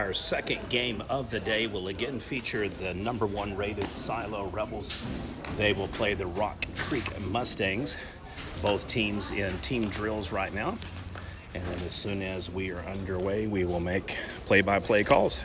Our second game of the day will again feature the number one rated Silo Rebels. They will play the Rock Creek Mustangs. Both teams in team drills right now. And then as soon as we are underway, we will make play-by-play calls.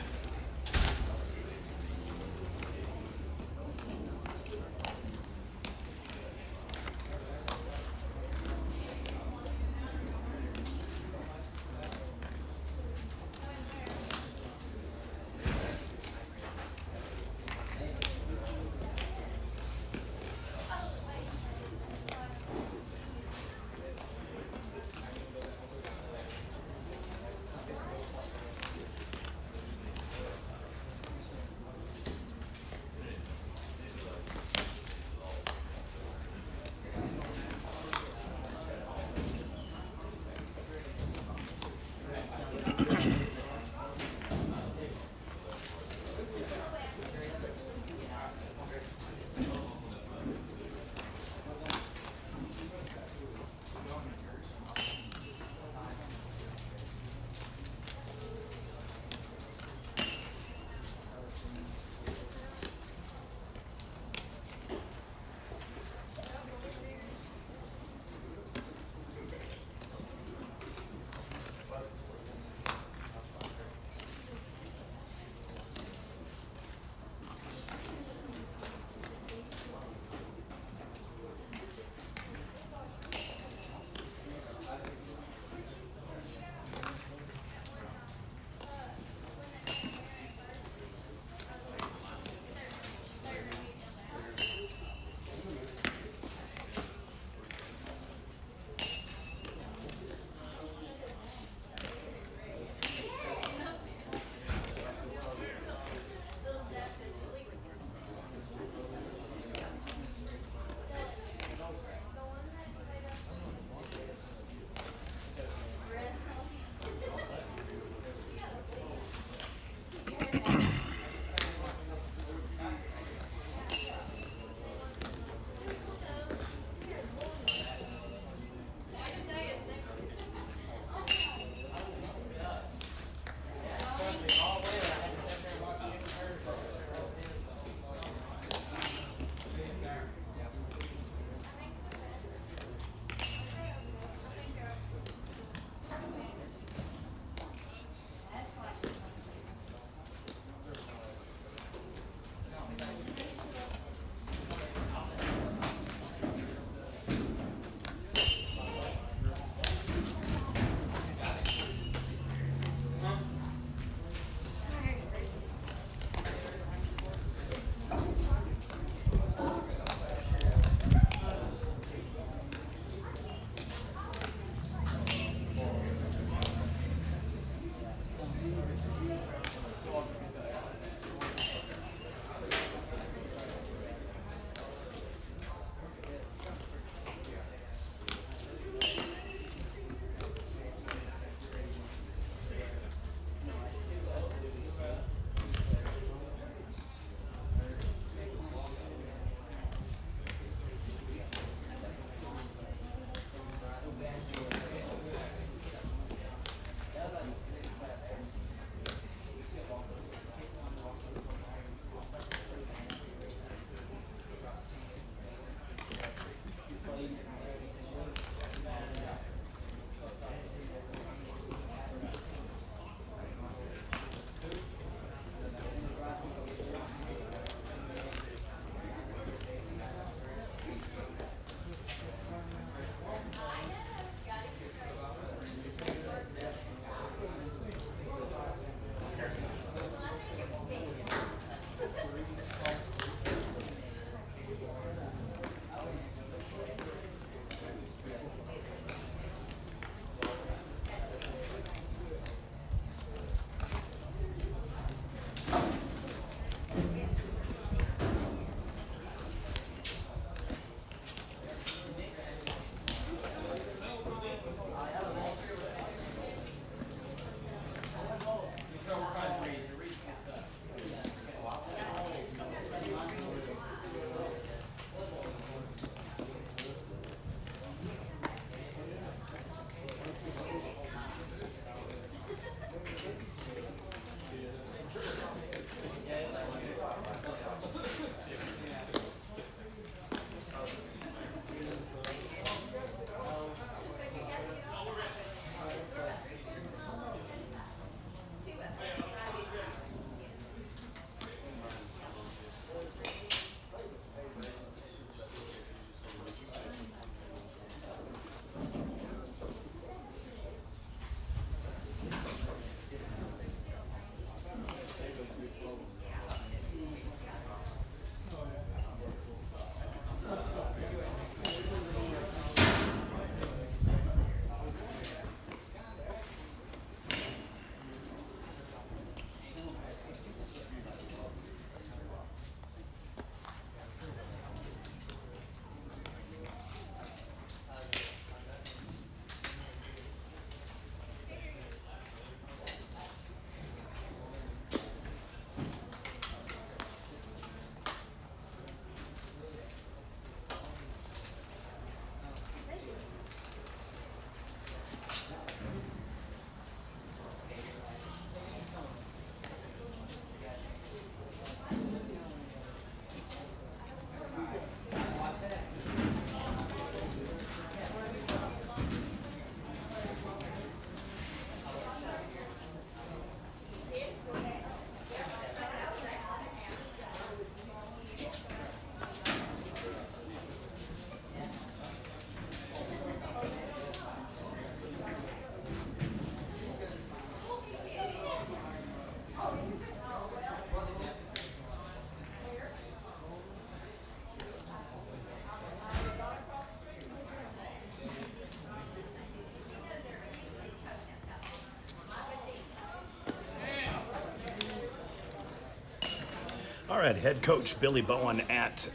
right, head coach Billy Bowen at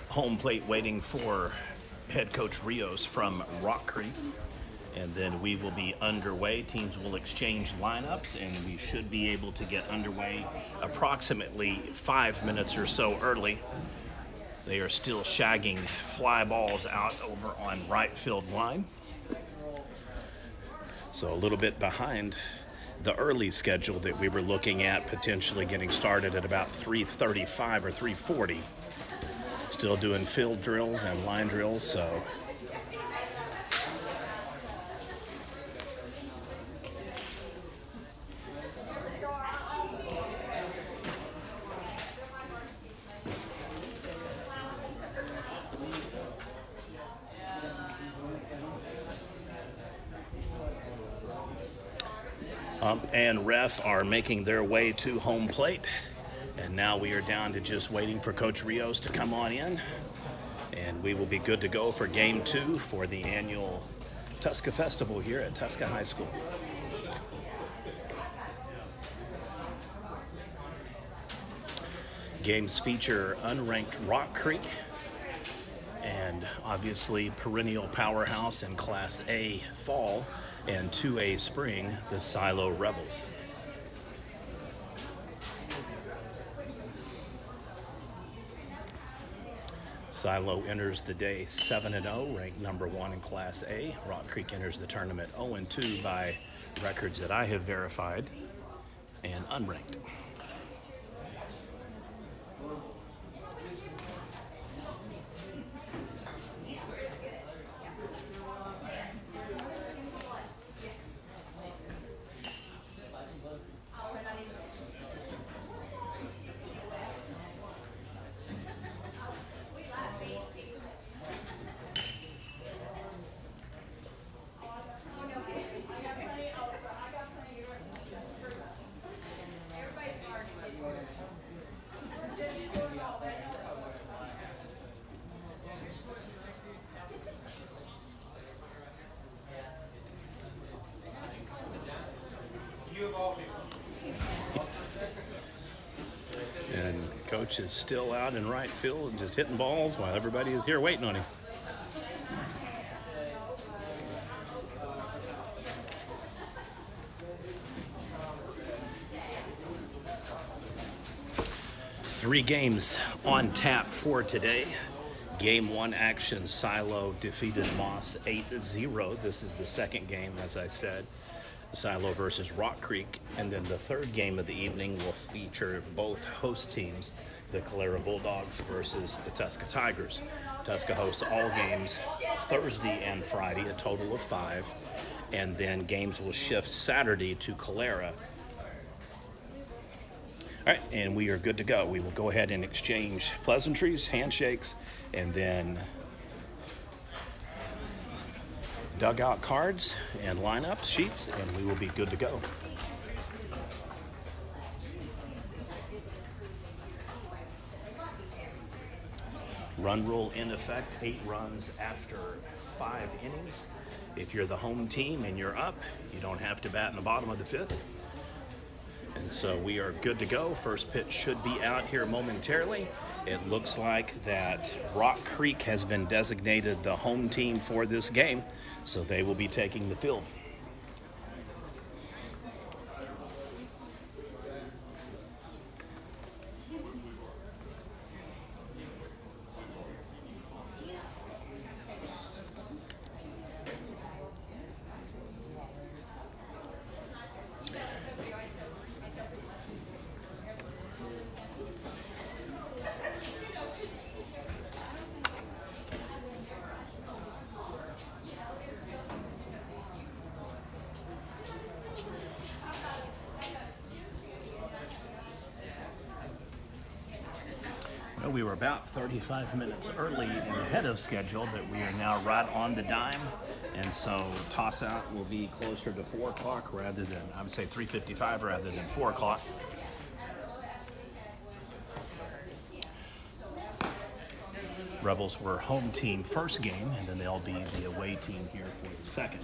home plate waiting for head coach Rios from Rock Creek. And then we will be underway. Teams will exchange lineups, and we should be able to get underway approximately 5 minutes or so early. They are still shagging fly balls out over on right field line. So a little bit behind the early schedule that we were looking at, potentially getting started at about 3:35 or 3:40. Still doing field drills and line drills, so ump and ref are making their way to home plate. And now we are down to just waiting for Coach Rios to come on in. And we will be good to go for Game 2 for the annual Tuska Festival here at Tuska High School. Games feature unranked Rock Creek and obviously perennial powerhouse in Class A fall and 2A spring, the Silo Rebels. Silo enters the day 7-0, ranked number 1 in Class A. Rock Creek enters the tournament 0-2 by records that I have verified and unranked. And Coach is still out in right field, just hitting balls while everybody is here waiting on him. Three games on tap for today. Game 1 action, Silo defeated Moss 8-0. This is the second game, as I said. Silo versus Rock Creek, and then the third game of the evening will feature both host teams, the Calera Bulldogs versus the Tuska Tigers. Tuska hosts all games Thursday and Friday, a total of 5, and then games will shift Saturday to Calera. All right, and we are good to go. We will go ahead and exchange pleasantries, handshakes, and then dugout cards and lineup sheets, and we will be good to go. Run rule in effect, 8 runs after 5 innings. If you're the home team and you're up, you don't have to bat in the bottom of the 5th. And so we are good to go. First pitch should be out here momentarily. It looks like that Rock Creek has been designated the home team for this game, so they will be taking the field. Well, we were about 35 minutes early and ahead of schedule, but we are now right on the dime. And so toss out will be closer to 4 o'clock rather than, I would say 3:55 rather than 4 o'clock. Rebels were home team first game, and then they'll be the away team here for the second.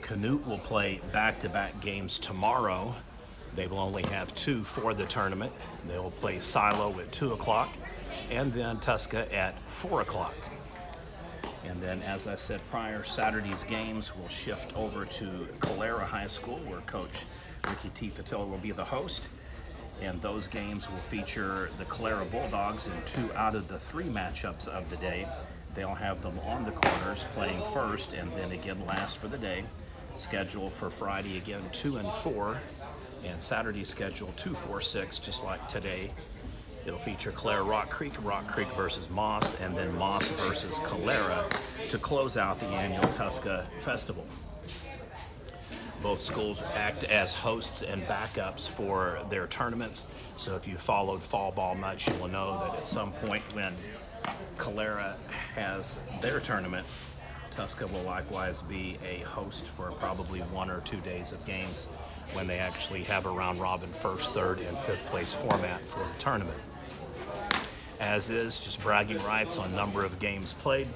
Canute will play back-to-back games tomorrow. They will only have 2 for the tournament. They will play Silo at 2 o'clock and then Tuska at 4 o'clock. And then, as I said prior, Saturday's games will shift over to Calera High School, where Coach Ricky T. Patel will be the host. And those games will feature the Calera Bulldogs in 2 out of the 3 matchups of the day. They'll have them on the corners playing first and then again last for the day. Scheduled for Friday again 2 and 4, and Saturday scheduled 2, 4, 6, just like today. It'll feature Calera Rock Creek versus Moss, and then Moss versus Calera to close out the annual Tuska Festival. Both schools act as hosts and backups for their tournaments. So if you followed fall ball much, you will know that at some point when Calera has their tournament, Tuska will likewise be a host for probably 1 or 2 days of games when they actually have a round robin first, third, and fifth place format for the tournament. As is, just bragging rights on number of games played.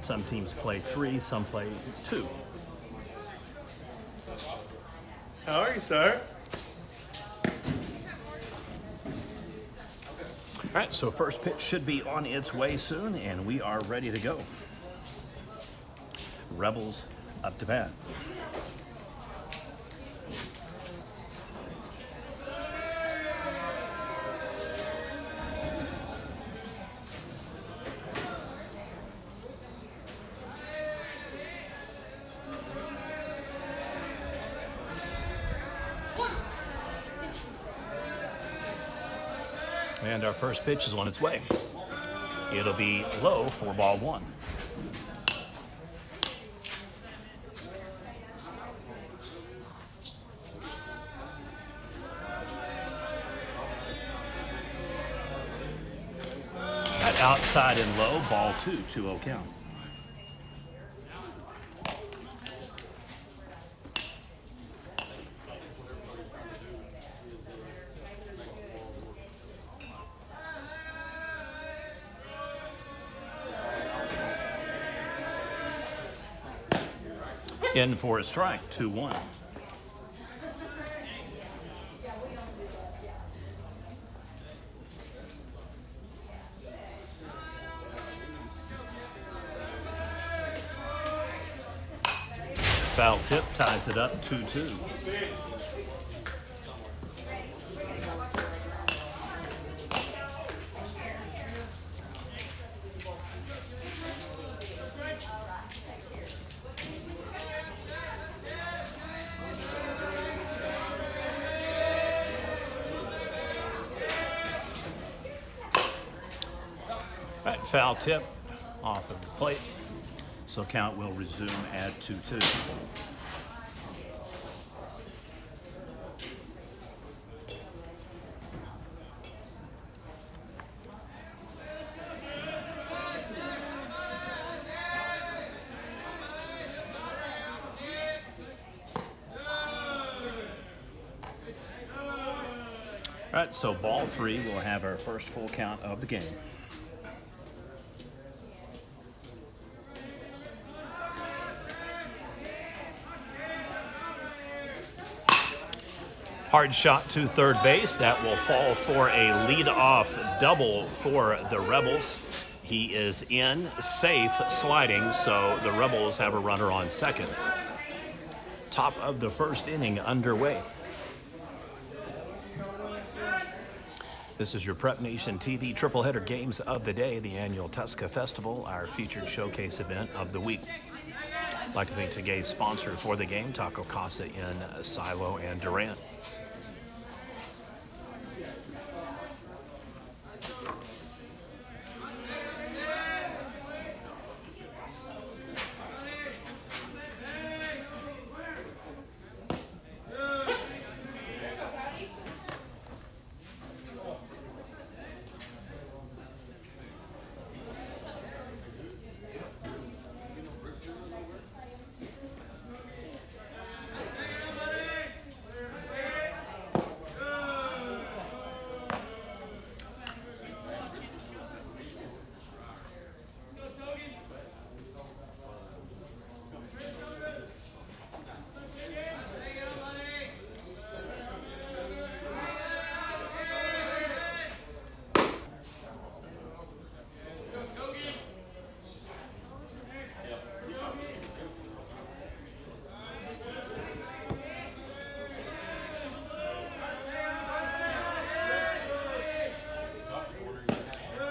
Some teams play 3, some play 2. How are you, sir? All right, so first pitch should be on its way soon, and we are ready to go. Rebels up to bat. And our first pitch is on its way. It'll be low for ball 1. At outside and low, ball 2, 2-0 count. In for a strike, 2-1. Foul tip ties it up 2-2. Right, foul tip off of the plate, so count will resume at 2-2. All right, so ball 3 will have our first full count of the game. Hard shot to third base. That will fall for a lead-off double for the Rebels. He is in, safe, sliding, so the Rebels have a runner on second. Top of the first inning underway. This is your Prep Nation TV tripleheader games of the day, the annual Tuska Festival, our featured showcase event of the week. I'd like to thank today's sponsor for the game, Casa in Silo and Durant.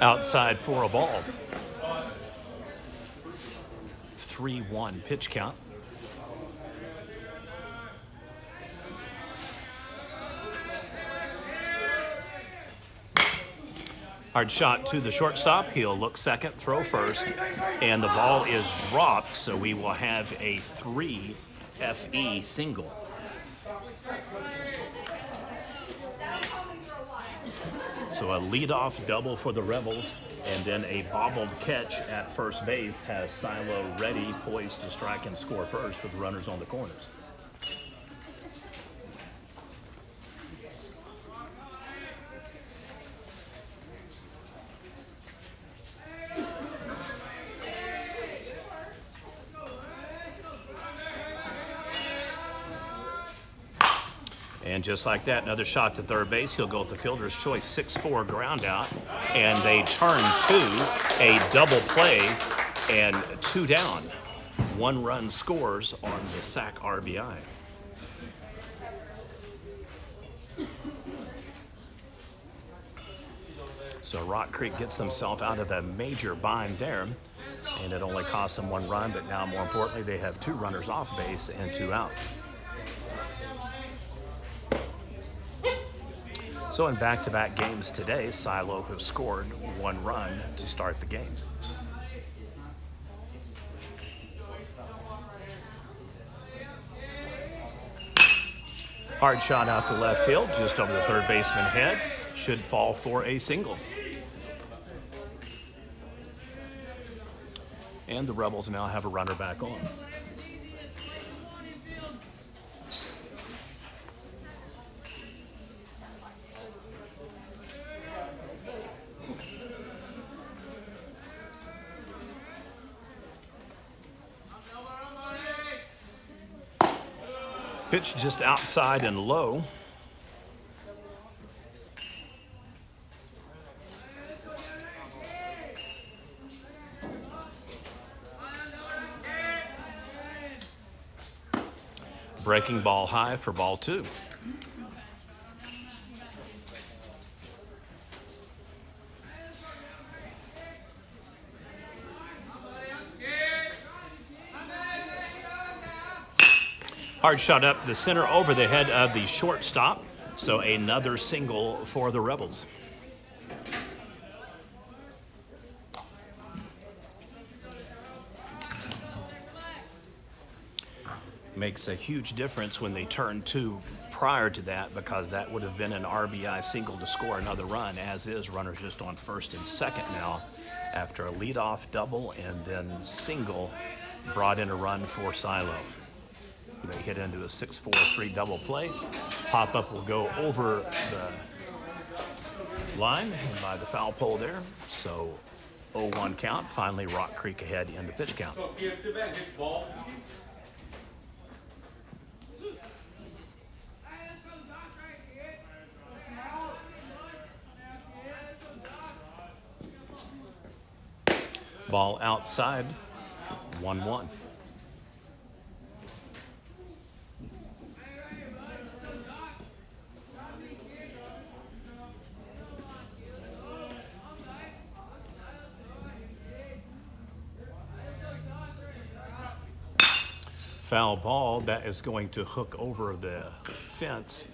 Outside for a ball. 3-1 pitch count. Hard shot to the shortstop. He'll look second, throw first, and the ball is dropped, so we will have a 3 FE single. So a leadoff double for the Rebels, and then a bobbled catch at first base has Silo ready, poised to strike and score first with runners on the corners. And just like that, another shot to third base. He'll go with the fielder's choice, 6-4 ground out. And they turn to a double play and 2 down. 1 run scores on the sac RBI. So Rock Creek gets themselves out of a major bind there. And it only cost them 1 run, but now more importantly, they have 2 runners off base and 2 outs. So in back-to-back games today, Silo have scored 1 run to start the game. Hard shot out to left field, just over the third baseman head. Should fall for a single. And the Rebels now have a runner back on. Pitch just outside and low. Breaking ball high for ball 2. Hard shot up the center over the head of the shortstop. So another single for the Rebels. Makes a huge difference when they turn 2 prior to that, because that would have been an RBI single to score another run, as is runners just on first and second now after a leadoff double and then single brought in a run for Silo. They hit into a 6-4-3 double play. Pop-up will go over the line by the foul pole there. So 0-1 count. Finally, Rock Creek ahead in the pitch count. Ball outside, 1-1. Foul ball that is going to hook over the fence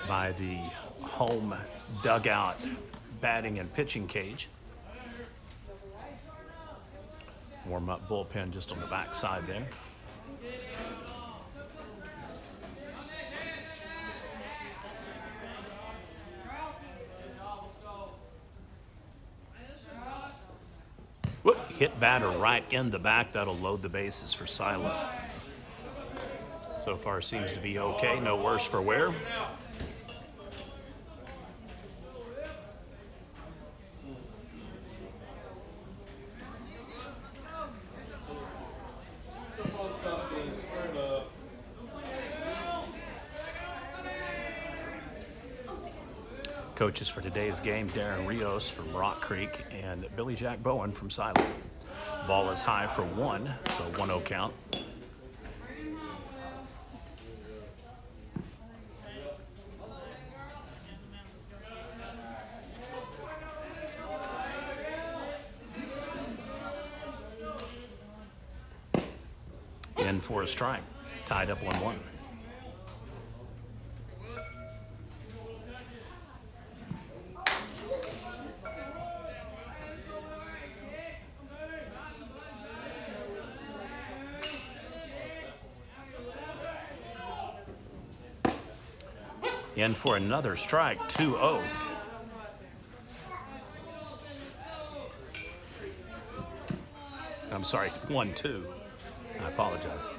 by the home dugout batting and pitching cage. Warm-up bullpen just on the back side there. Whoop, hit batter right in the back. That'll load the bases for Silo. So far seems to be okay. No worse for wear. Coaches for today's game, Darren Rios from Rock Creek and Billy Jack Bowen from Silo. Ball is high for 1, so 1-0 count. in for a strike. Tied up 1-1. In for another strike, 2-0. I'm sorry, 1-2. I apologize.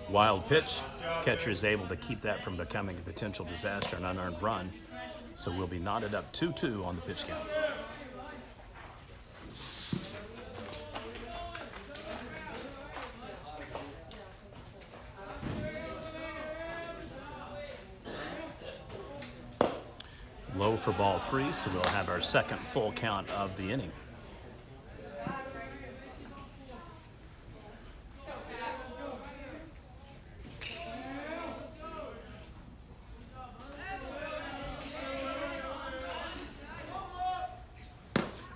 Wild pitch. Catcher is able to keep that from becoming a potential disaster, an unearned run. So we'll be knotted up 2-2 on the pitch count. Low for ball 3, so we'll have our second full count of the inning.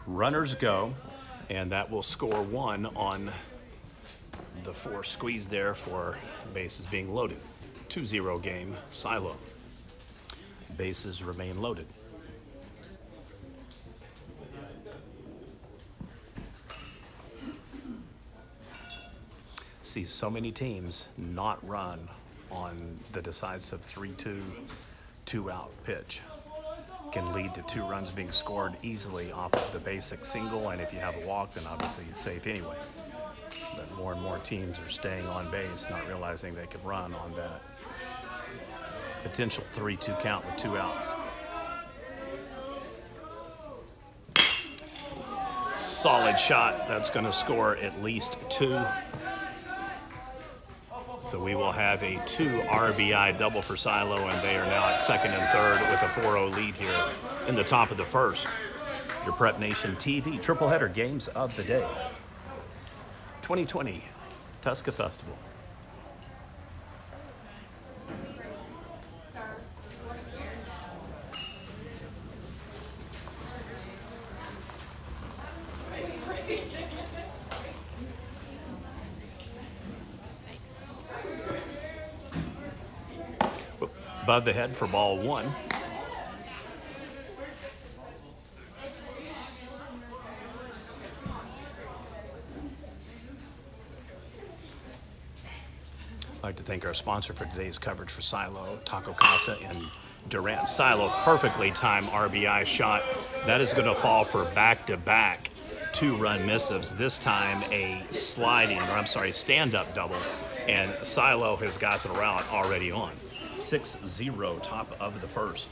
Runners go, and that will score 1 on the force squeeze there for bases being loaded. 2-0 game, Silo. Bases remain loaded. See so many teams not run on the decisive 3-2, 2-out pitch. Can lead to 2 runs being scored easily off of the basic single, and if you have a walk, then obviously you're safe anyway. But more and more teams are staying on base, not realizing they can run on that potential 3-2 count with 2 outs. Solid shot. That's going to score at least 2. So we will have a 2 RBI double for Silo, and they are now at second and third with a 4-0 lead here in the top of the first. Your Prep Nation TV triple header games of the day. 2020 Tuska Festival. Above the head for ball 1. I'd like to thank our sponsor for today's coverage for Silo, Taco Casa in Durant. Silo, perfectly timed RBI shot. That is going to fall for back-to-back 2-run missives. This time a stand-up double, and Silo has got the route already on. 6-0 top of the first.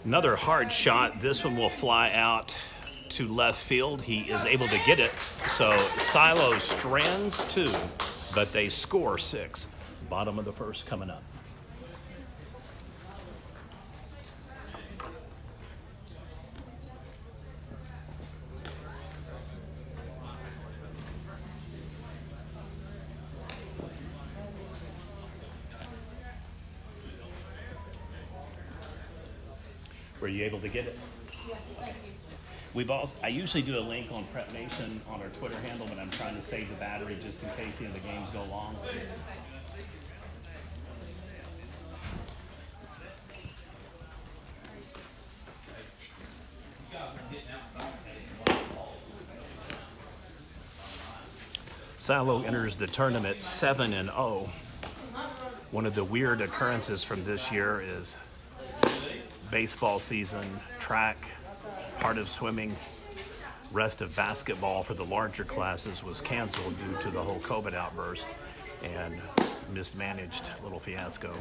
Another hard shot. This one will fly out to left field. He is able to get it. So Silo strands 2, but they score 6. Bottom of the first coming up. Were you able to get it? Yes, thank you. I usually do a link on Prep Nation on our Twitter handle, but I'm trying to save the battery just in case the games go long. Silo enters the tournament 7-0. One of the weird occurrences from this year is baseball season, track, part of swimming, rest of basketball for the larger classes was canceled due to the whole COVID outburst and mismanaged little fiasco.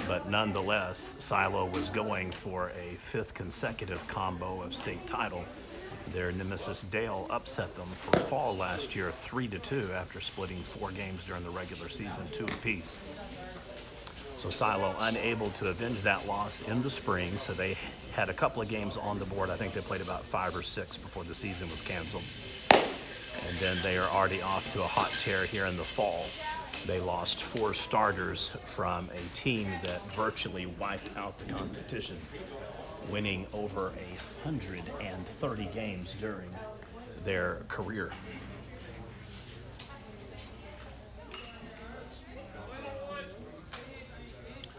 But nonetheless, Silo was going for a fifth consecutive combo of state title. Their nemesis Dale upset them for fall last year 3-2 after splitting 4 games during the regular season, 2 apiece. So Silo unable to avenge that loss in the spring, so they had a couple of games on the board. I think they played about 5 or 6 before the season was canceled. And then they are already off to a hot tear here in the fall. They lost 4 starters from a team that virtually wiped out the competition, winning over 130 games during their career.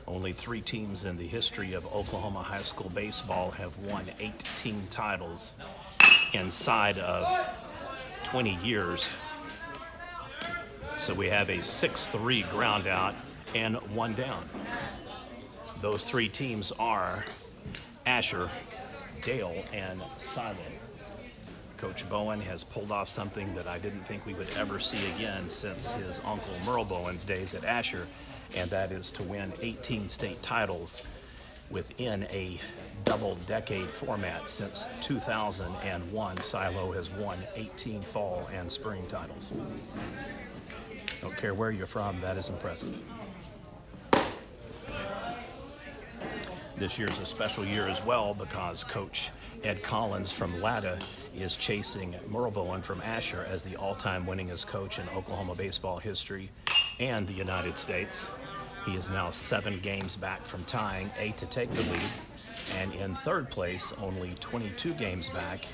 Only 3 teams in the history of Oklahoma high school baseball have won 18 titles inside of 20 years. So we have a 6-3 ground out and 1 down. Those 3 teams are Asher, Dale, and Silo. Coach Bowen has pulled off something that I didn't think we would ever see again since his uncle Merle Bowen's days at Asher, and that is to win 18 state titles within a double-decade format. Since 2001, Silo has won 18 fall and spring titles. Don't care where you're from, that is impressive. This year's a special year as well because Coach Ed Collins from Latta is chasing Merle Bowen from Asher as the all-time winningest coach in Oklahoma baseball history and the United States. He is now 7 games back from tying 8 to take the lead. And in third place, only 22 games back,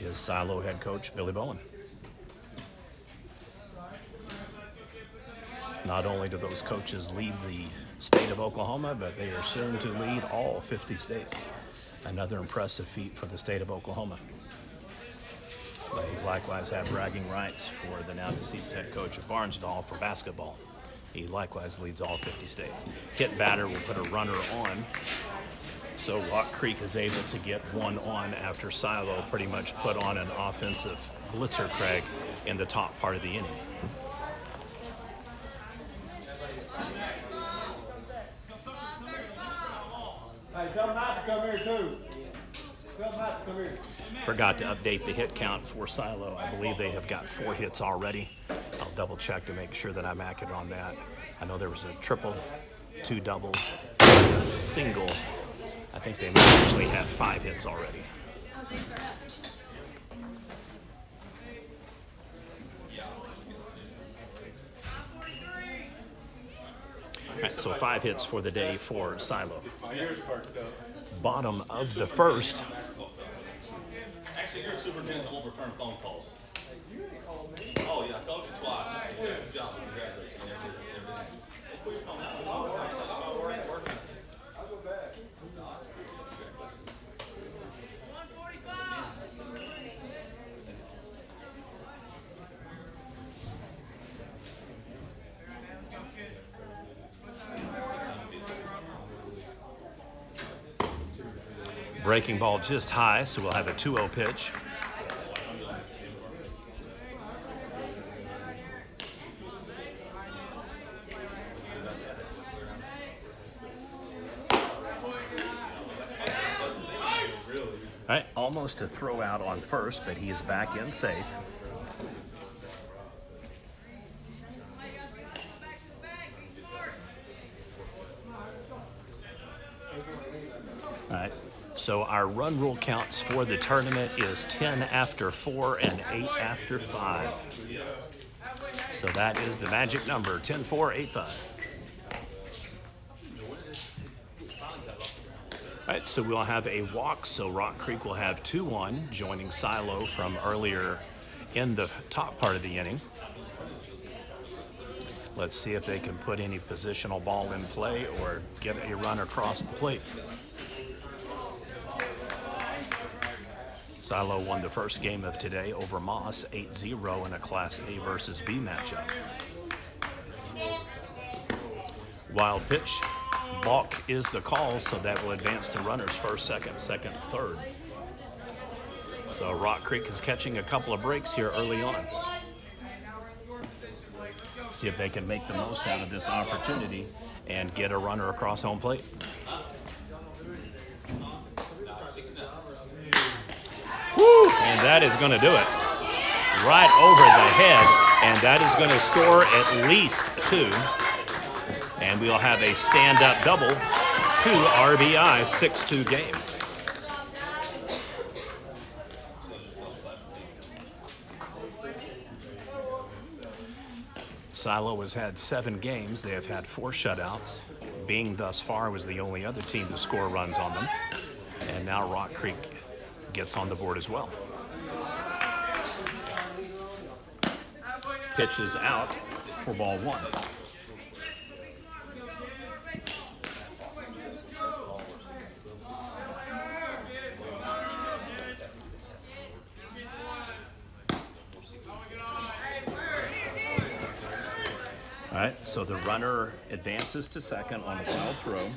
is Silo head coach Billy Bowen. Not only do those coaches lead the state of Oklahoma, but they are soon to lead all 50 states. Another impressive feat for the state of Oklahoma. They likewise have bragging rights for the now deceased head coach of Barnsdall for basketball. He likewise leads all 50 states. Hit batter will put a runner on. So Rock Creek is able to get 1 on after Silo pretty much put on an offensive blitzer, Craig, in the top part of the inning. Hey, tell Matt to come here too. Tell Matt to come here. Forgot to update the hit count for Silo. I believe they have got 4 hits already. I'll double check to make sure that I'm accurate on that. I know there was a triple, 2 doubles, a single. I think they might actually have 5 hits already. All right, so 5 hits for the day for Silo. Bottom of the first. Actually, you're a superintendent who'll return phone calls. Oh, yeah, I called you twice. Good job. Congratulations. Put your phone out. I'll work. I'll go back. Breaking ball just high, so we'll have a 2-0 pitch. All right, almost a throw out on first, but he is back in safe. All right, so our run rule counts for the tournament is 10 after 4 and 8 after 5. So that is the magic number, 10-4-8-5. All right, so we'll have a walk, so Rock Creek will have 2-1, joining Silo from earlier in the top part of the inning. Let's see if they can put any positional ball in play or get a run across the plate. Silo won the first game of today over Moss 8-0 in a Class A versus B matchup. Wild pitch. Balk is the call, so that will advance the runners first, second, third. So Rock Creek is catching a couple of breaks here early on. See if they can make the most out of this opportunity and get a runner across home plate. Woo! And that is going to do it. Right over the head, and that is going to score at least 2. And we'll have a stand-up double, 2 RBI, 6-2 game. Silo has had 7 games. They have had 4 shutouts. Bing thus far was the only other team to score runs on them. And now Rock Creek gets on the board as well. Pitch is out for ball 1. All right, so the runner advances to second on a wild throw.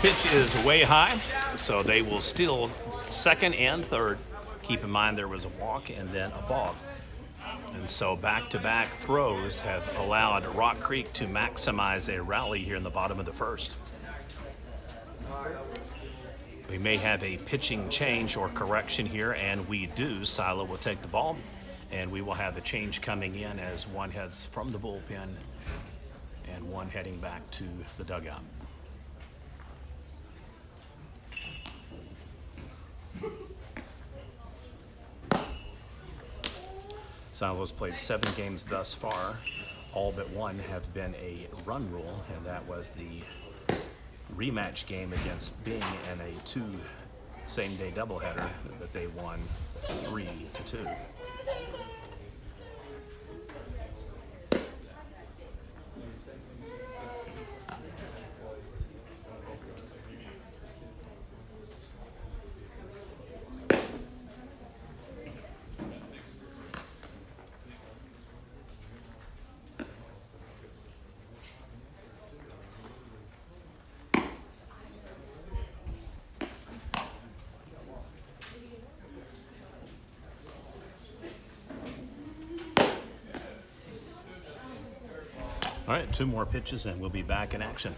Pitch is way high, so they will steal second and third. Keep in mind there was a walk and then a ball. And so back-to-back throws have allowed Rock Creek to maximize a rally here in the bottom of the first. We may have a pitching change or correction here, and we do. Silo will take the ball, and we will have a change coming in as one heads from the bullpen and one heading back to the dugout. Silo's played 7 games thus far. All but 1 have been a run rule, and that was the rematch game against Bing in a 2 same-day doubleheader that they won 3-2. All right, 2 more pitches and we'll be back in action.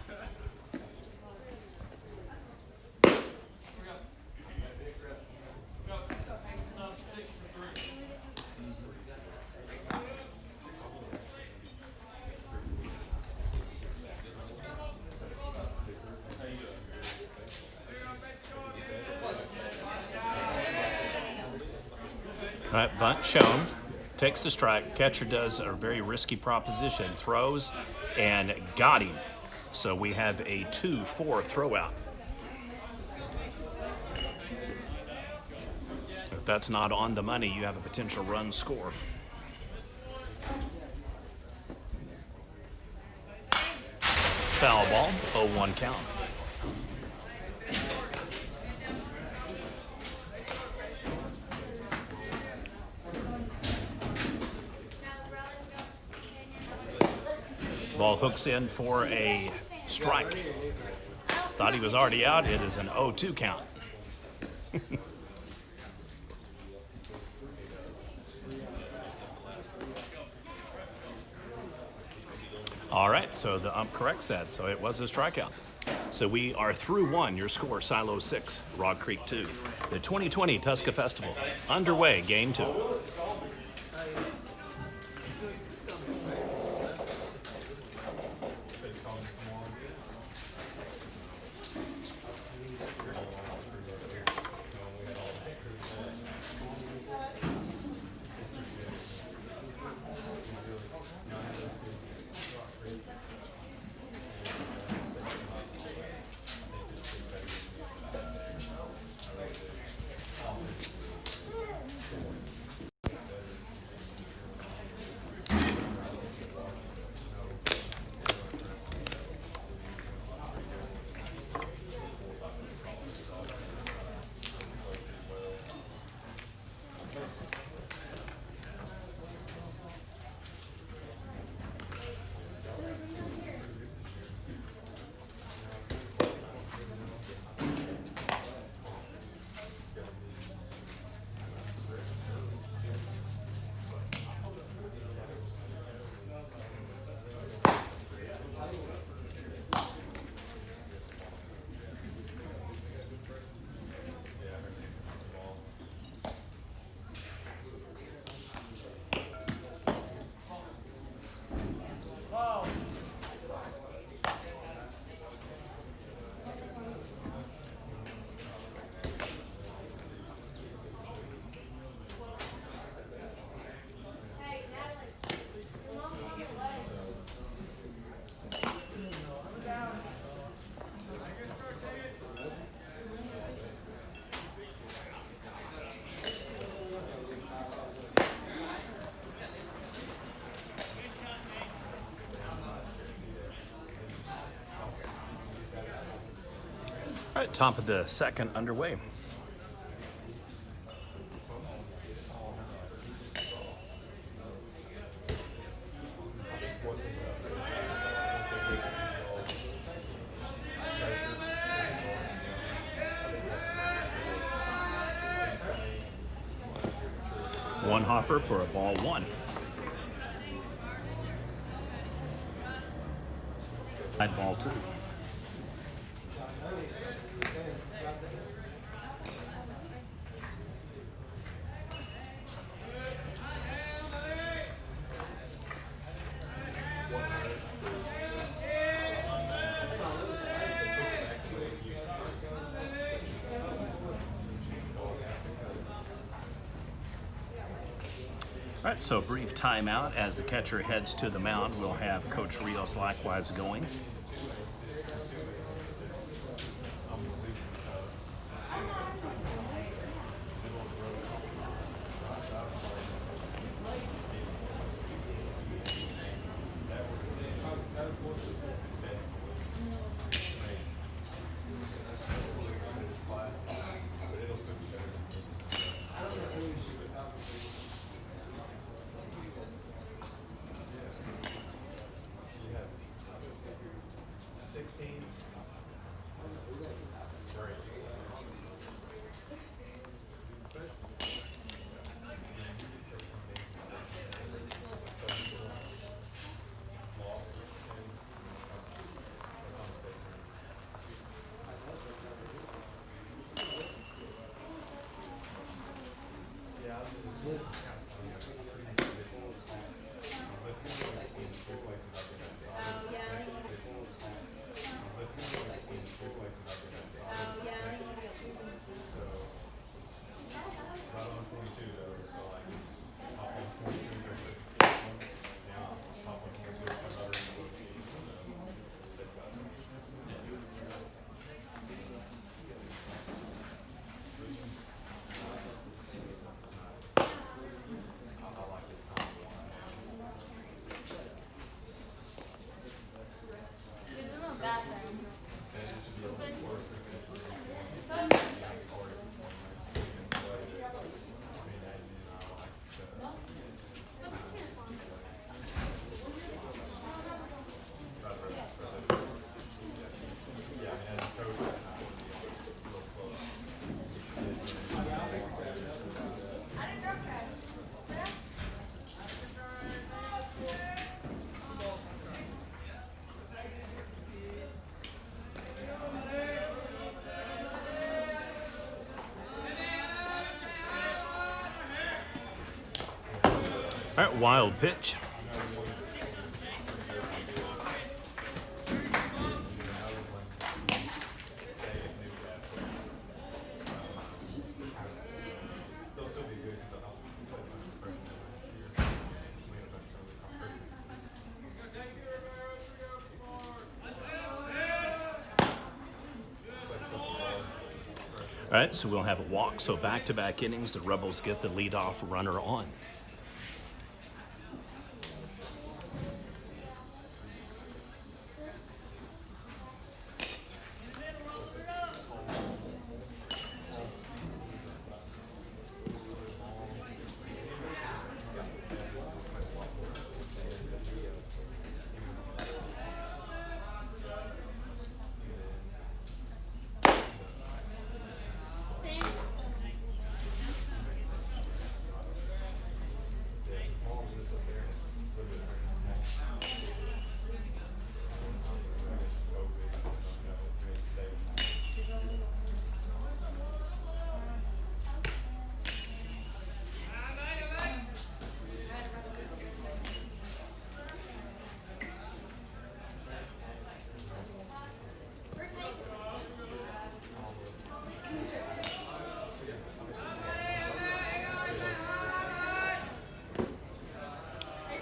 All right, bunt shown. Takes the strike. Catcher does a very risky proposition. Throws and got him. So we have a 2-4 throw out. If that's not on the money, you have a potential run score. Foul ball, 0-1 count. Ball hooks in for a strike. Thought he was already out. It is an 0-2 count. All right, so the ump corrects that. So it was a strikeout. So we are through 1. Your score, Silo 6, Rock Creek 2. The 2020 Tuska Festival underway, game 2. Top of the second underway. One hopper for a ball one. Ball two. All right, so a brief timeout as the catcher heads to the mound. We'll have Coach Rios likewise going. All right, wild pitch. All right, so we'll have a walk. So back-to-back innings, the Rebels get the leadoff runner on.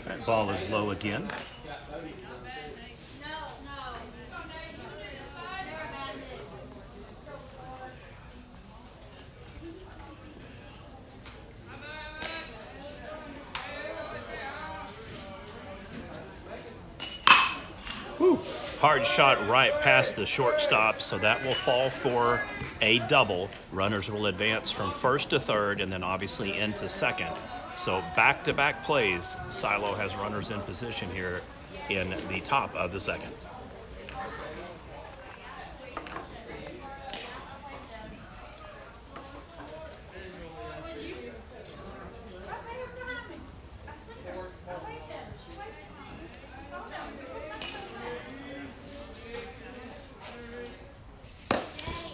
That ball is low again. Whew. Hard shot right past the shortstop, so that will fall for a double. Runners will advance from first to third and then obviously into second. So back-to-back plays, Silo has runners in position here in the top of the second.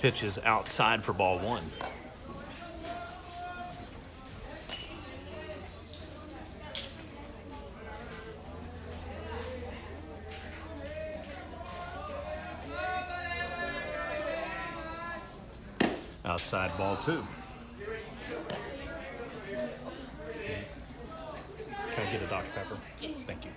Pitch is outside for ball one. Outside ball two. Can I get a Dr. Pepper? Yes. Thank you.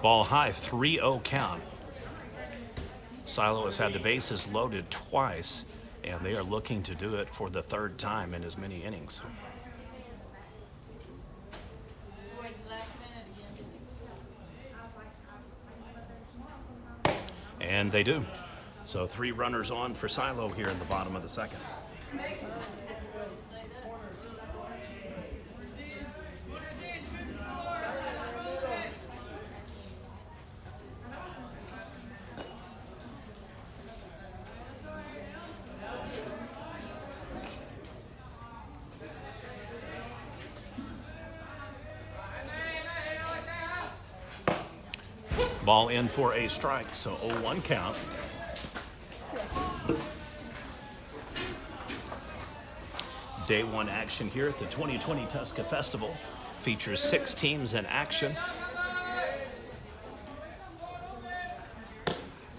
Ball high, 3-0 count. Silo has had the bases loaded twice, and they are looking to do it for the third time in as many innings. And they do. So 3 runners on for Silo here in the bottom of the second. Ball in for a strike, so 0-1 count. Day one action here at the 2020 Tuska Festival features 6 teams in action.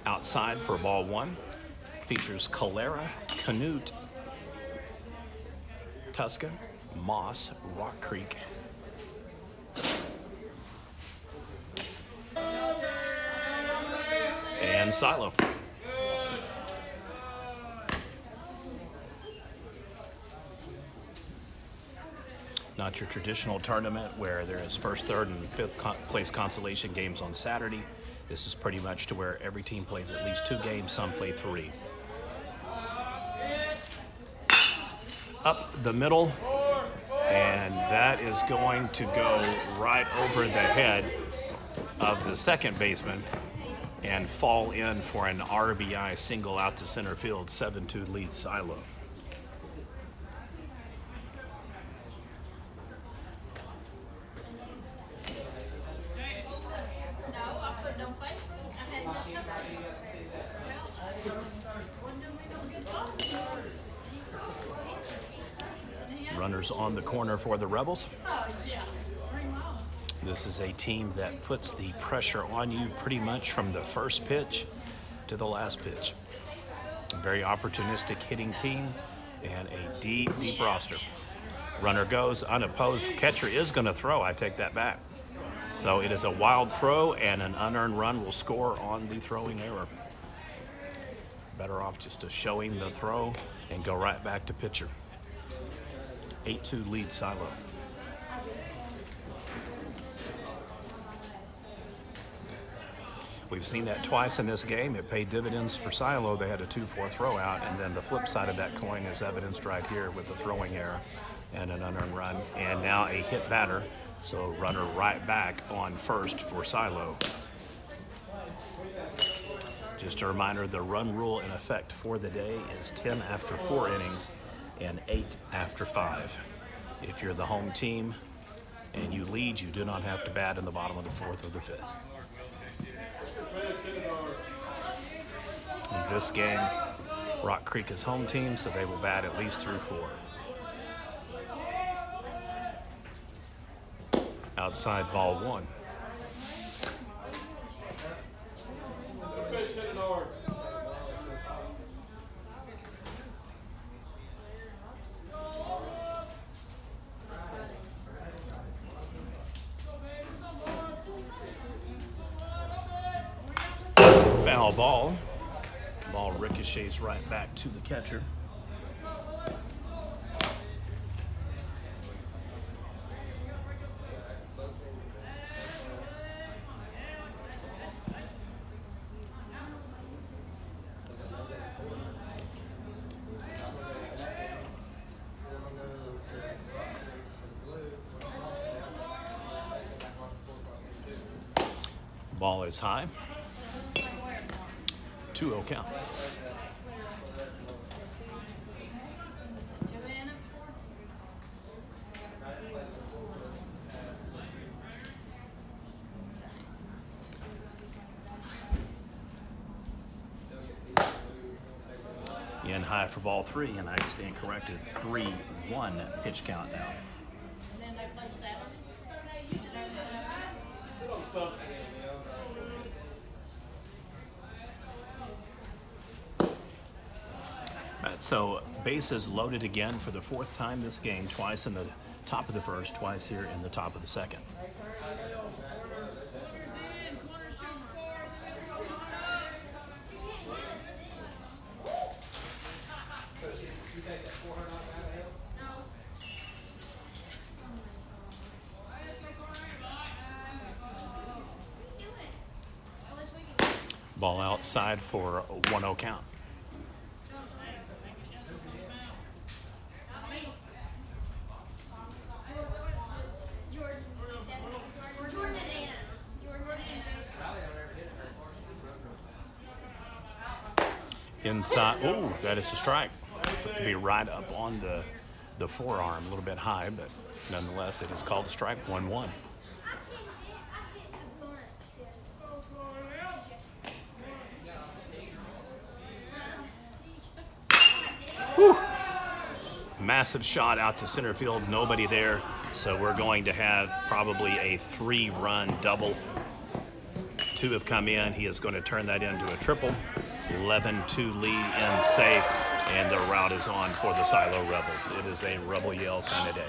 Outside for ball one features Calera, Canute, Tuska, Moss, Rock Creek, and Silo. Not your traditional tournament where there is first, third, and fifth place consolation games on Saturday. This is pretty much to where every team plays at least 2 games, some play 3. Up the middle, and that is going to go right over the head of the second baseman and fall in for an RBI single out to center field. 7-2 lead Silo. Runners on the corner for the Rebels. This is a team that puts the pressure on you pretty much from the first pitch to the last pitch. A very opportunistic hitting team and a deep roster. Runner goes unopposed. Catcher is going to throw. I take that back. So it is a wild throw, and an unearned run will score on the throwing error. Better off just to showing the throw and go right back to pitcher. 8-2 lead Silo. We've seen that twice in this game. It paid dividends for Silo. They had a 2-4 throw out, and then the flip side of that coin is evidenced right here with the throwing error and an unearned run, and now a hit batter. So runner right back on first for Silo. Just a reminder, the run rule in effect for the day is 10 after 4 innings and 8 after 5. If you're the home team and you lead, you do not have to bat in the bottom of the 4th or the 5th. In this game, Rock Creek is home team, so they will bat at least through 4. Outside ball 1. Foul ball. Ball ricochets right back to the catcher. Ball is high. 2-0 count. In high for ball 3, and I stand corrected. 3-1 pitch count now. So bases loaded again for the 4th time this game, twice in the top of the first, twice here in the top of the second. Ball outside for a 1-0 count. Inside, oh, that is a strike. To be right up on the forearm, a little bit high, but nonetheless, it is called a strike. 1-1. Whew. Massive shot out to center field, nobody there, so we're going to have probably a 3-run double. 2 have come in. He is going to turn that into a triple. 11-2 lead and safe, and the route is on for the Silo Rebels. It is a Rebel Yell kind of day.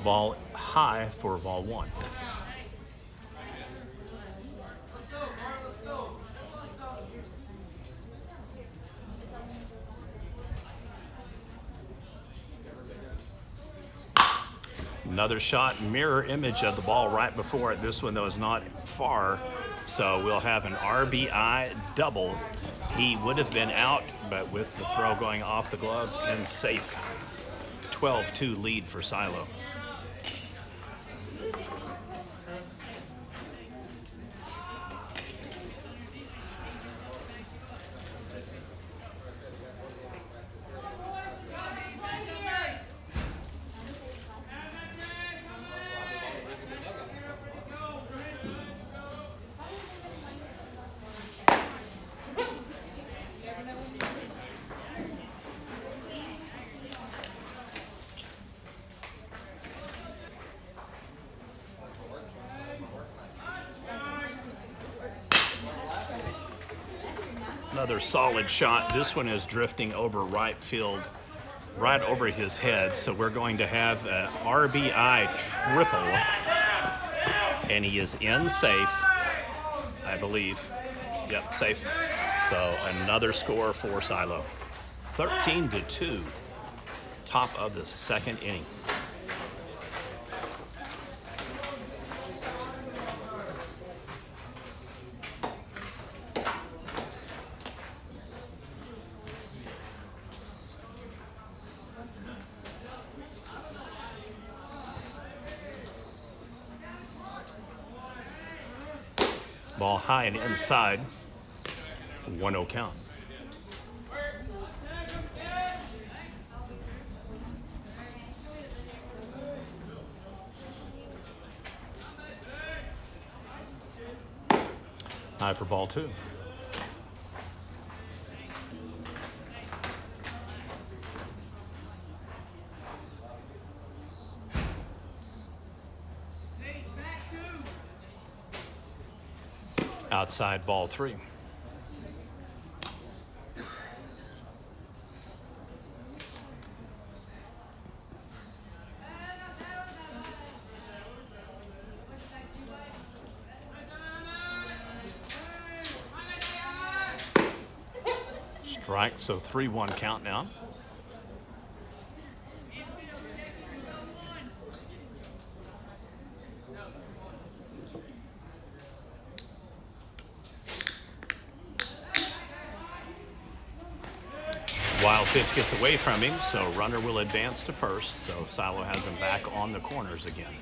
Ball high for ball 1. Another shot, mirror image of the ball right before it. This one, though, is not far, so we'll have an RBI double. He would have been out, but with the throw going off the glove and safe. 12-2 lead for Silo. Another solid shot. This one is drifting over right field, right over his head. So we're going to have an RBI triple. And he is in safe, I believe. Yep, safe. So another score for Silo. 13-2, top of the second inning. Ball high and inside. 1-0 count. Inside for ball 2. Outside ball 3. Strike, so 3-1 count now. Wild pitch gets away from him, so runner will advance to first. So Silo has him back on the corners again.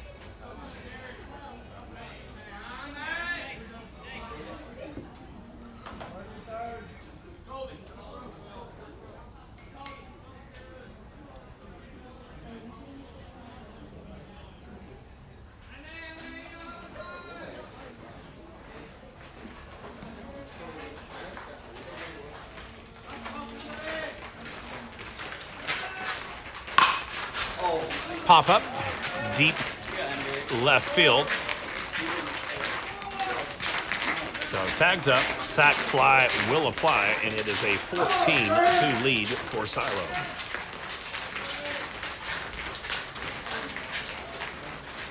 Pop up, deep left field. So tags up, sac fly will apply, and it is a 14-2 lead for Silo.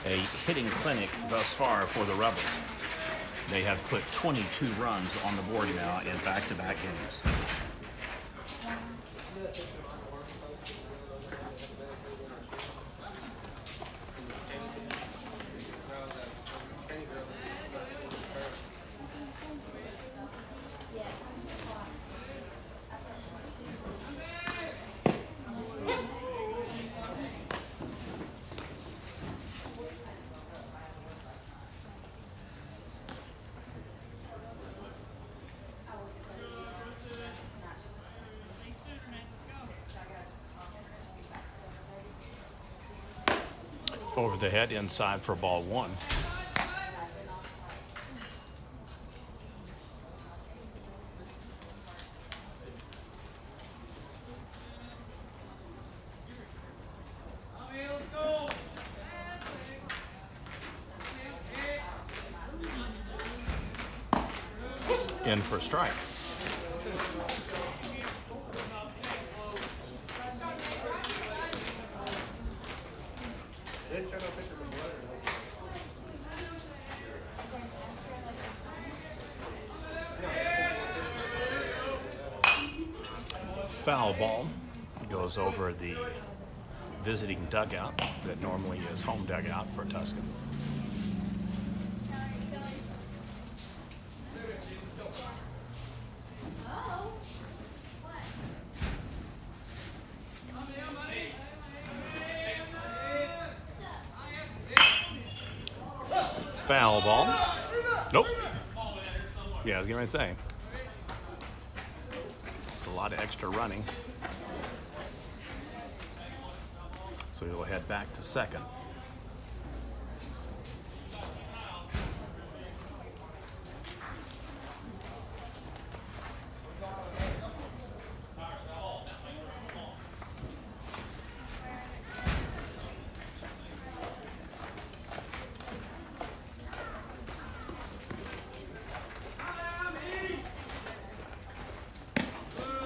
A hitting clinic thus far for the Rebels. They have put 22 runs on the board now in back-to-back games. Over the head, inside for ball 1. In for strike. Foul ball goes over the visiting dugout that normally is home dugout for Tuscan. Foul ball. Nope. Yeah, I was going to say. It's a lot of extra running. So he'll head back to second.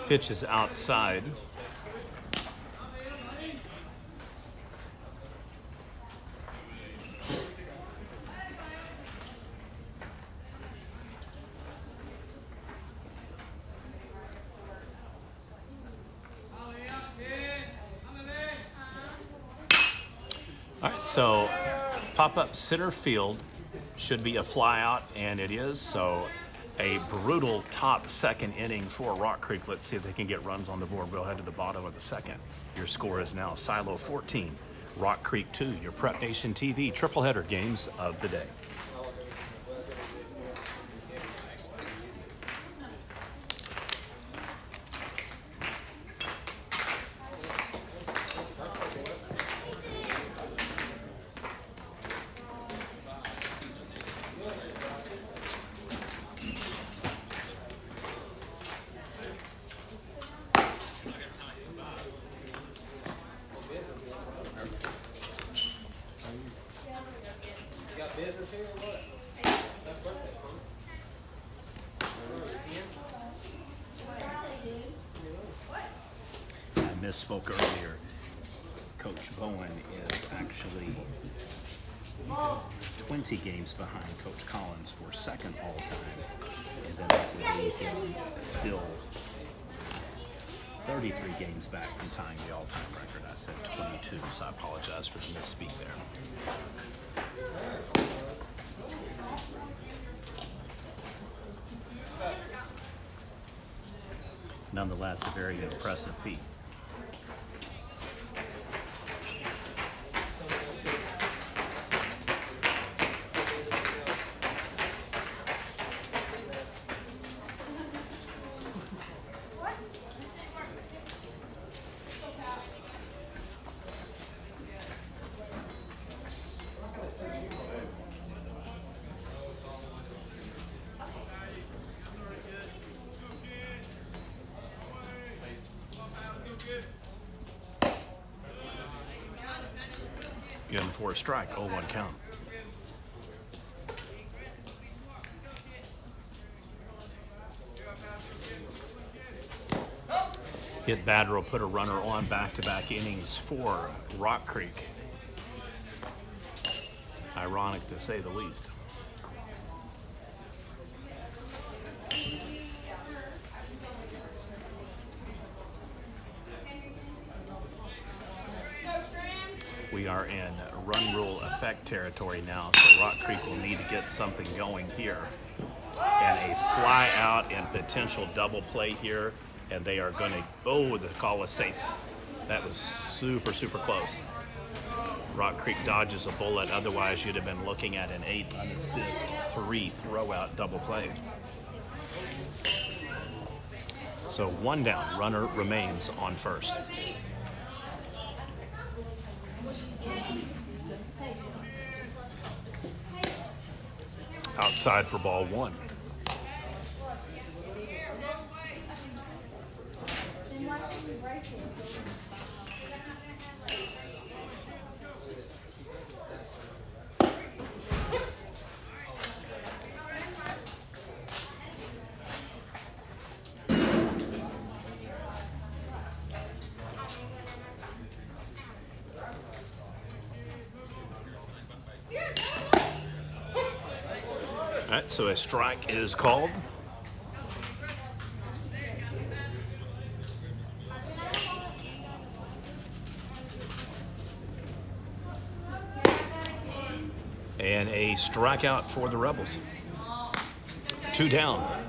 Pitch is outside. All right, so pop-up center field should be a fly out, and it is. So a brutal top second inning for Rock Creek. Let's see if they can get runs on the board. We'll head to the bottom of the second. Your score is now Silo 14, Rock Creek 2, your Prep Nation TV triple header games of the day. misspoke earlier. Coach Bowen is actually 20 games behind Coach Collins for second all-time. And then that would leave him still 33 games back from tying the all-time record. I said 22, so I apologize for the misspeak there. Nonetheless, a very impressive feat. In for a strike, 0-1 count. Hit batter will put a runner on back-to-back innings for Rock Creek. Ironic to say the least. We are in run rule effect territory now, so Rock Creek will need to get something going here. And a fly out and potential double play here, and they are going to, oh, the call was safe. That was super, super close. Rock Creek dodges a bullet, otherwise you'd have been looking at an 8 unassist, 3 throw-out double play. So 1 down, runner remains on first. Outside for ball 1. All right, so a strike is called. And a strikeout for the Rebels. 2 down.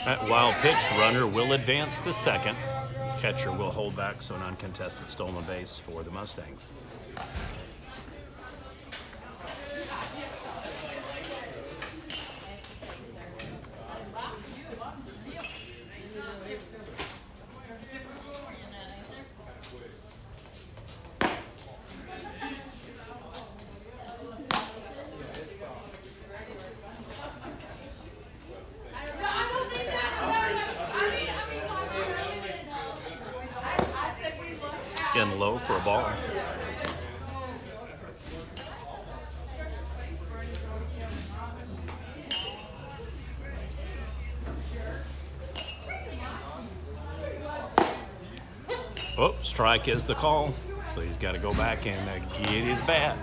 That wild pitch, runner will advance to second. Catcher will hold back, so an uncontested stolen base for the Mustangs. In low for a ball. Oh, strike is the call. So he's got to go back and get his bat.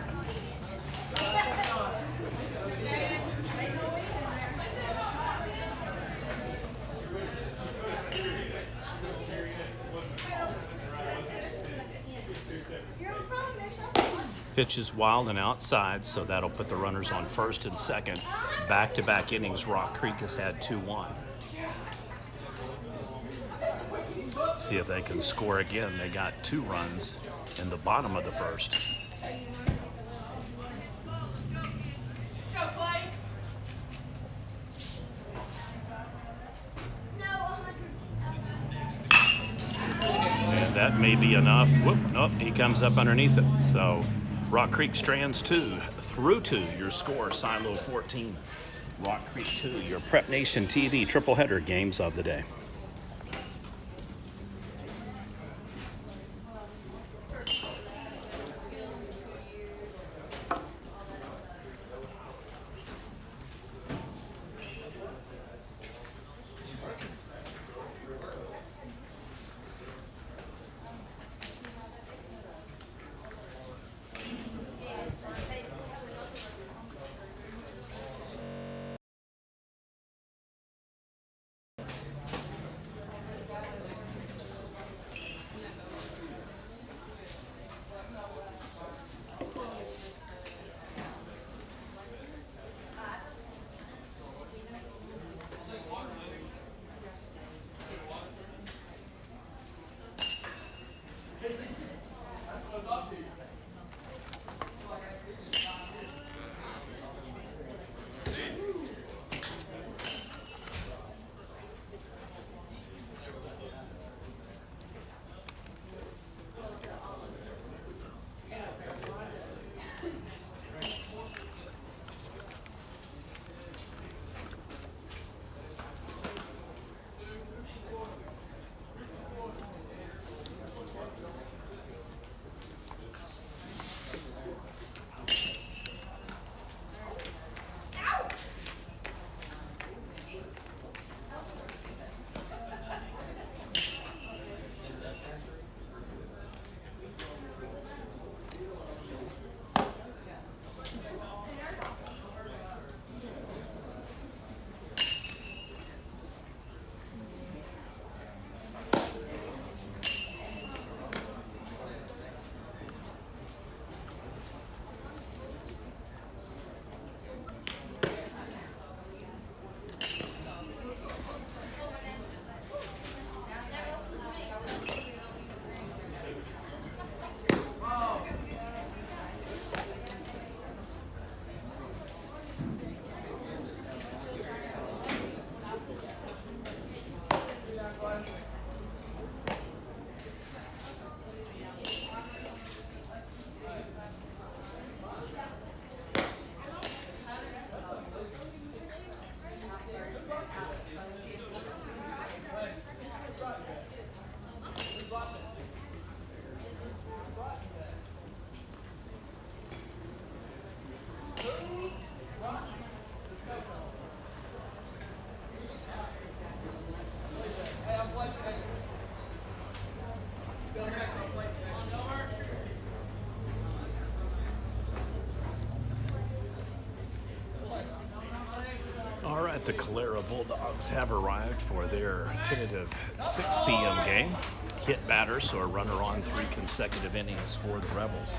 Pitch is wild and outside, so that'll put the runners on first and second. Back-to-back innings, Rock Creek has had 2-1. See if they can score again. They got 2 runs in the bottom of the first. And that may be enough. Whoop, nope, he comes up underneath it. So Rock Creek strands 2 through 2. Your score, Silo 14, Rock Creek 2. Your Prep Nation TV triple header games of the day. All right, the Calera Bulldogs have arrived for their tentative 6 p.m. game. Hit batter, so a runner on 3 consecutive innings for the Rebels.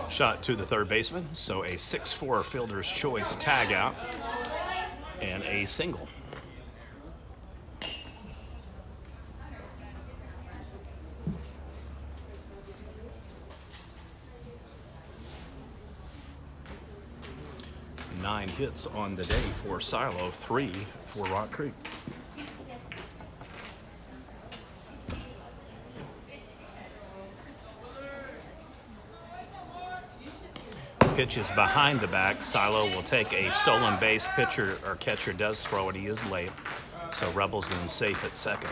Shot to the third baseman, so a 6-4 fielder's choice tag out and a single. Nine hits on the day for Silo, 3 for Rock Creek. Pitch is behind the back. Silo will take a stolen base. Pitcher or catcher does throw it. He is late. So Rebels in safe at second.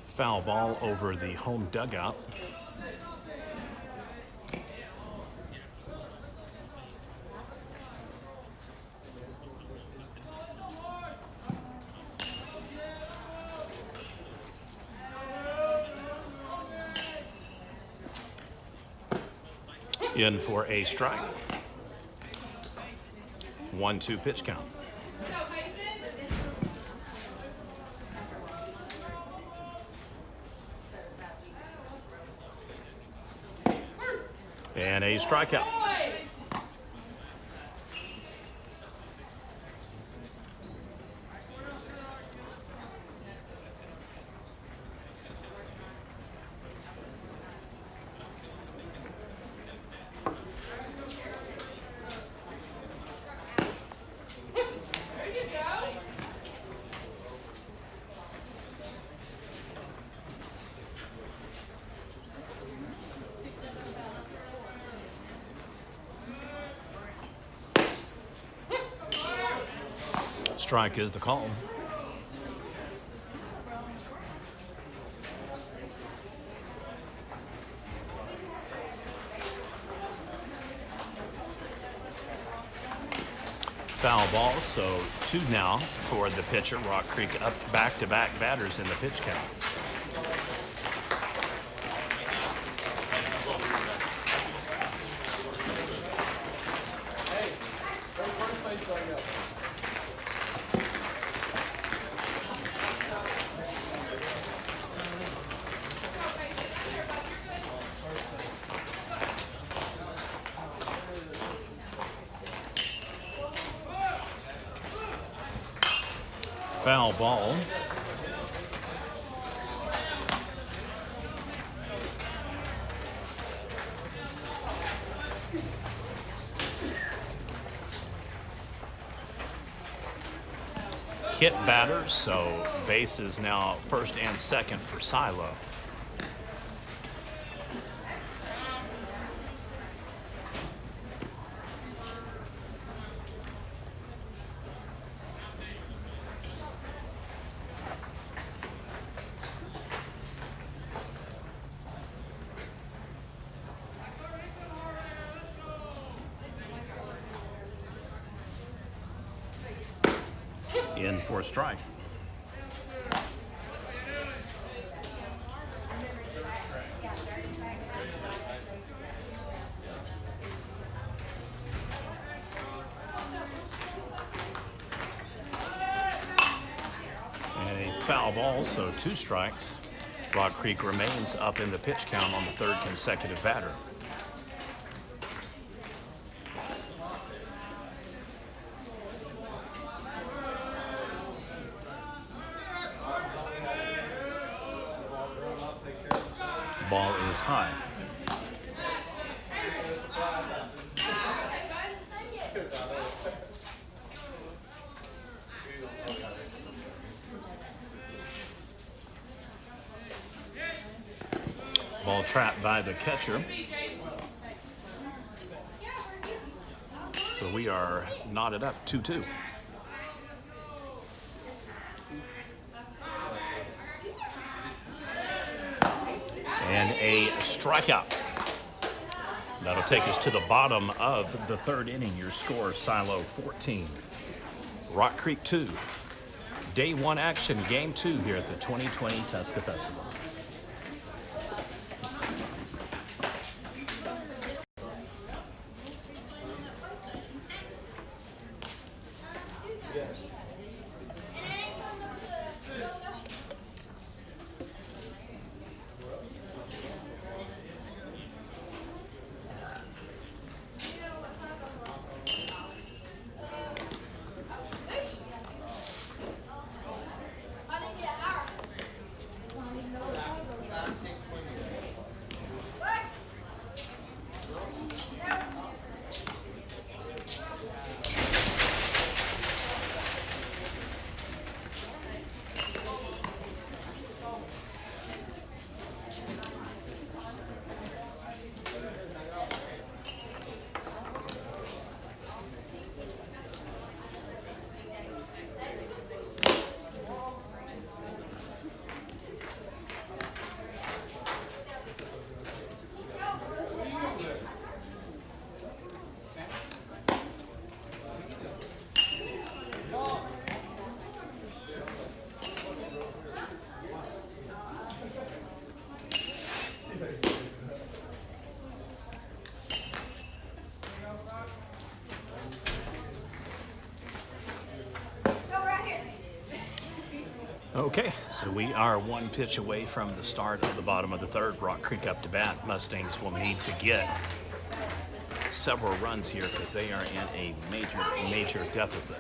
Foul ball over the home dugout. In for a strike. 1-2 pitch count. And a strikeout. Strike is the call. Foul ball, so 2 now for the pitcher. Rock Creek up back-to-back batters in the pitch count. Foul ball. Hit batter, so base is now first and second for Silo. In for a strike. foul ball, so 2 strikes. Rock Creek remains up in the pitch count on the 3rd consecutive batter. Ball is high. Ball trapped by the catcher. So we are knotted up 2-2. And a strikeout. That'll take us to the bottom of the 3rd inning. Your score, Silo 14, Rock Creek 2. Day 1 action, Game 2 here at the 2020 Tuska Festival. Okay, so we are 1 pitch away from the start of the bottom of the 3rd. Rock Creek up to bat. Mustangs will need to get several runs here because they are in a major deficit.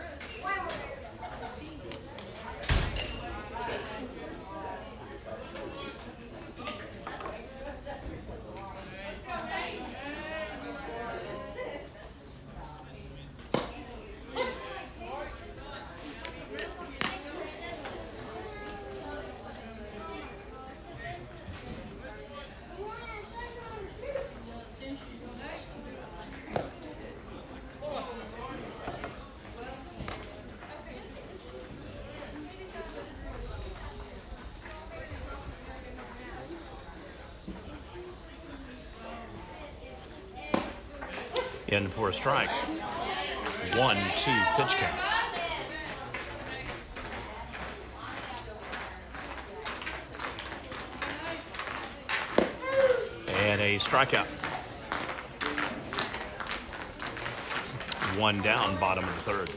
In for a strike. 1-2 pitch count. And a strikeout. 1 down, bottom of the 3rd.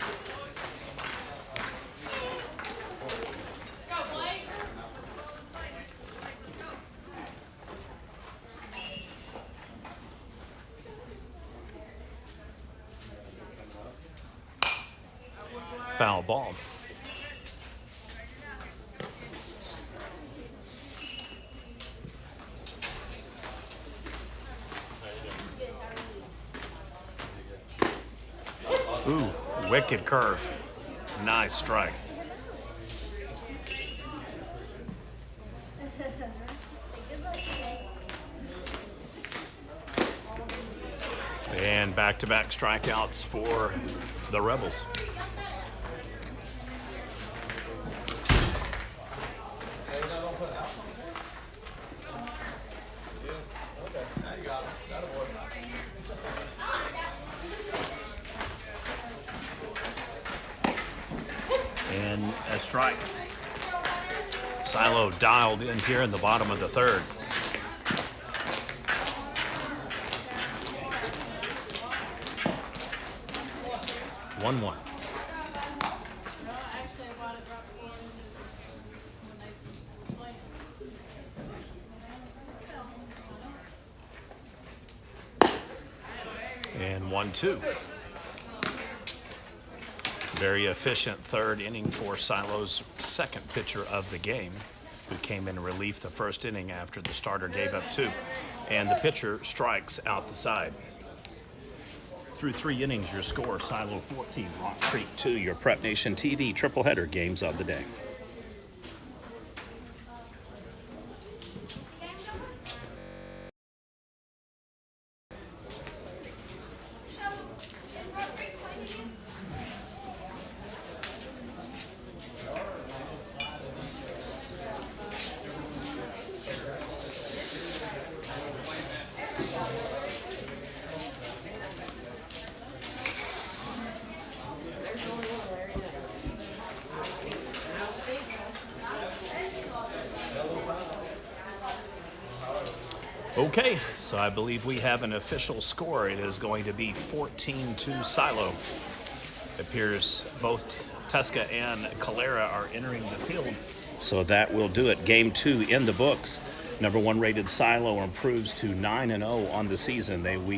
Foul ball. Ooh, wicked curve. Nice strike. And back-to-back strikeouts for the Rebels. And a strike. Silo dialed in here in the bottom of the 3rd. And 1-2. Very efficient third inning for Silo's second pitcher of the game, who came in relief the first inning after the starter gave up 2. And the pitcher strikes out the side. Through 3 innings, your score, Silo 14, Rock Creek 2, your Prep Nation TV triple header games of the day. Okay, so I believe we have an official score. It is going to be 14-2 Silo. It appears both Tusca and Calera are entering the field. So that will do it. Game 2 in the books. Number 1 rated Silo improves to 9-0 on the season. We